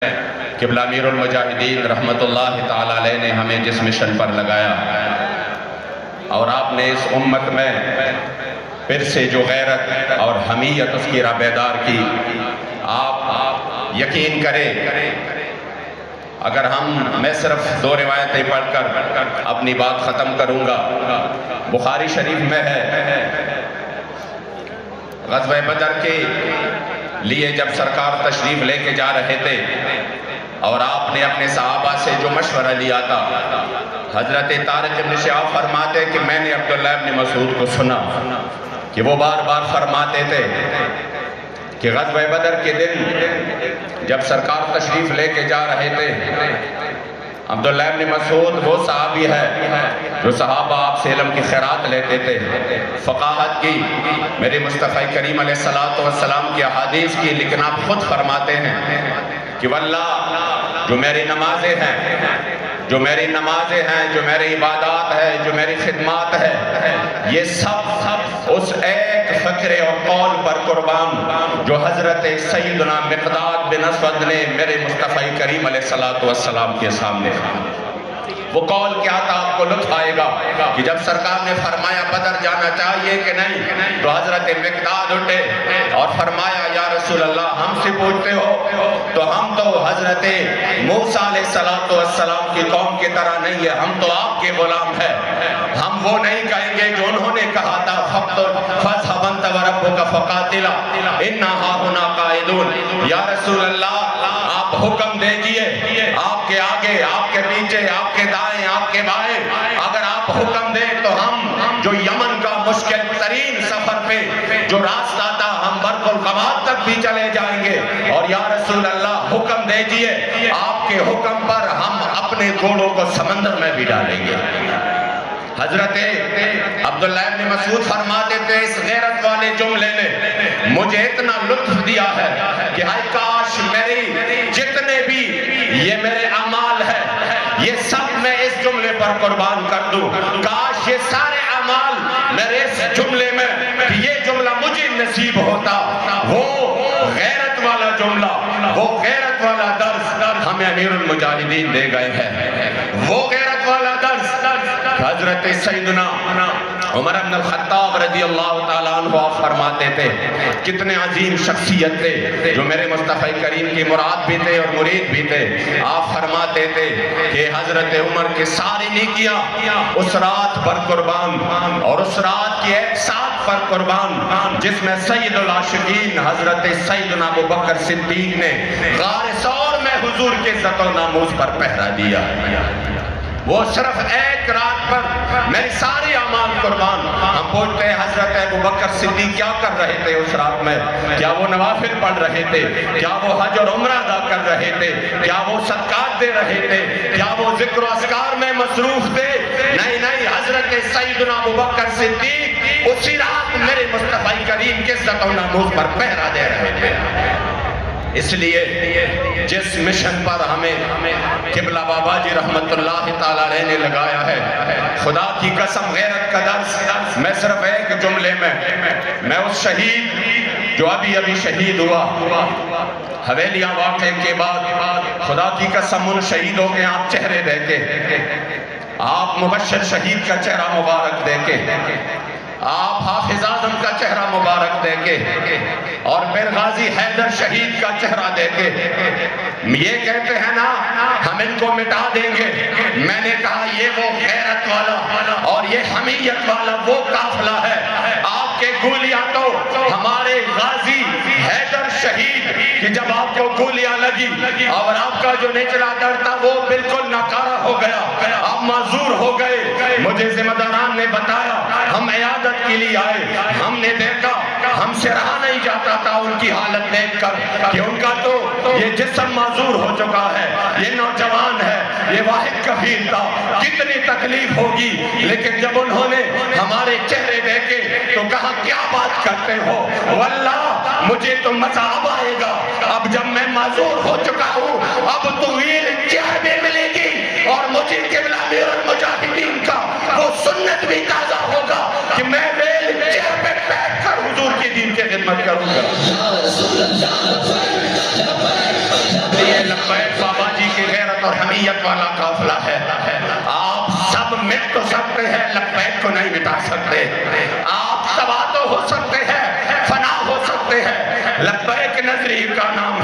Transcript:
قبلہ امیر المجاہدین رحمت اللہ تعالیٰ علیہ نے ہمیں جس مشن پر لگایا اور آپ نے اس امت میں پھر سے جو غیرت اور حمیت اس کی راہ بیدار کی، آپ یقین کریں اگر میں صرف 2 روایتیں پڑھ کر اپنی بات ختم کروں گا۔ بخاری شریف میں ہے غزوہ بدر کے لیے جب سرکار تشریف لے کے جا رہے تھے اور آپ نے اپنے صحابہ سے جو مشورہ لیا تھا، حضرت طارق بن شہاب فرماتے کہ میں نے عبداللہ بن مسعود کو سنا کہ وہ بار بار فرماتے تھے کہ غزوہ بدر کے دن جب سرکار تشریف لے کے جا رہے تھے، عبداللہ بن مسعود وہ صحابی ہے جو صحابہ آپ سے علم کی خیرات لیتے تھے، فقاہت کی، میرے مصطفی کریم علیہ السلام کی احادیث کی، لیکن آپ خود فرماتے ہیں کہ واللہ جو میری نمازیں ہیں، جو میری عبادات ہے، جو میری خدمات ہے، یہ سب اس ایک فکرے اور قول پر قربان جو حضرت سیدنا مقداد بن اسود نے میرے مصطفی کریم علیہ السلام کے سامنے وہ قول کیا تھا، آپ کو لطف آئے گا کہ جب سرکار نے فرمایا بدر جانا چاہیے کہ نہیں، تو حضرت مقداد اٹھے اور فرمایا یا رسول اللہ ہم سے پوچھتے ہو تو ہم تو حضرت موسیٰ علیہ السلام کی قوم کی طرح نہیں ہے، ہم تو آپ کے غلام ہیں، ہم وہ نہیں کہیں گے جو انہوں نے کہا تھا فَاذْهَبْ أَنْتَ وَرَبُّكَ فَقَاتِلَا إِنَّا هَاهُنَا قَاعِدُونَ۔ یا رسول اللہ آپ حکم دیجئے، آپ کے آگے، آپ کے پیچھے، آپ کے دائیں، آپ کے بائیں، اگر آپ حکم دیں تو ہم جو یمن کا مشکل ترین سفر پہ جو راستہ تھا ہم برق القوات تک بھی چلے جائیں گے، اور یا رسول اللہ حکم دیجئے، آپ کے حکم پر ہم اپنے گھوڑوں کو سمندر میں بھی ڈالیں گے۔ حضرت عبداللہ بن مسعود فرماتے تھے اس غیرت والے جملے نے مجھے اتنا لطف دیا ہے کہ ہائے کاش میری جتنے بھی یہ میرے اعمال ہے یہ سب میں اس جملے پر قربان کر دوں، کاش یہ سارے اعمال میرے اس جملے میں کہ یہ جملہ مجھے نصیب ہوتا، وہ غیرت والا جملہ، وہ غیرت والا درس ہمیں امیر المجاہدین دے گئے ہیں، وہ غیرت والا درس حضرت سیدنا عمر بن الخطاب رضی اللہ تعالیٰ عنہ فرماتے تھے، کتنے عظیم شخصیت تھے جو میرے مصطفی کریم کی مراد بھی تھے اور مرید بھی تھے۔ آپ فرماتے تھے کہ حضرت عمر کے ساری نیکیاں اس رات پر قربان اور اس رات کی ایک ساتھ پر قربان جس میں سید العاشقین حضرت سیدنا ابوبکر صدیق نے غار ثور میں حضور کے عزت و ناموس پر پہرا دیا، وہ صرف ایک رات پر میری ساری اعمال قربان۔ ہم پوچھتے ہیں حضرت ابوبکر صدیق کیا کر رہے تھے اس رات میں؟ کیا وہ نوافل پڑھ رہے تھے؟ کیا وہ حج اور عمرہ ادا کر رہے تھے؟ کیا وہ صدقات دے رہے تھے؟ کیا وہ ذکر و اذکار میں مصروف تھے؟ نہیں، حضرت سیدنا ابوبکر صدیق اسی رات میرے مصطفی کریم کے عزت و ناموس پر پہرا دے رہے تھے۔ اس لیے جس مشن پر ہمیں قبلہ بابا جی رحمت اللہ تعالیٰ علیہ نے لگایا ہے، خدا کی قسم غیرت کا درس میں صرف ایک جملے میں اس شہید جو ابھی شہید ہوا حویلیاں واقعے کے بعد، خدا کی قسم ان شہیدوں کے آپ چہرے دیکھے، آپ مبشر شہید کا چہرہ مبارک دیکھے، آپ حافظ اعظم کا چہرہ مبارک دیکھے اور پھر غازی حیدر شہید کا چہرہ دیکھے، یہ کہتے ہیں نا ہم ان کو مٹا دیں گے، میں نے کہا یہ وہ غیرت والا اور یہ حمیت والا وہ قافلہ ہے۔ آپ کے گولیاں تو ہمارے غازی حیدر شہید کہ جب آپ کو گولیاں لگی اور آپ کا جو نچلا در تھا وہ بالکل ناکارہ ہو گیا، آپ معذور ہو گئے، مجھے ذمہ داران نے بتایا، ہم عیادت کے لیے آئے، ہم نے دیکھا ہم سے رہا نہیں جاتا تھا ان کی حالت دیکھ کر کہ ان کا تو یہ جسم معذور ہو چکا ہے، یہ نوجوان ہے، یہ واحد کفیل تھا، کتنی تکلیف ہوگی، لیکن جب انہوں نے ہمارے چہرے دیکھے تو کہا کیا بات کرتے ہو، واللہ مجھے تو مزہ اب آئے گا، اب جب میں معذور ہو چکا ہوں اب تو ویل چیئر بھی ملے گی اور مجھے قبلہ امیر المجاہدین کا وہ سنت بھی تازہ ہوگا کہ میں ویل چیئر پہ بیٹھ کر حضور کی دین کی خدمت کروں گا۔ احمدیت والا قافلہ ہے. آپ سب مٹ تو سکتے ہیں، لبیک کو نہیں مٹا سکتے. آپ تباہ تو ہو سکتے ہیں، فنا ہو سکتے ہیں، لبیک نظری کا نام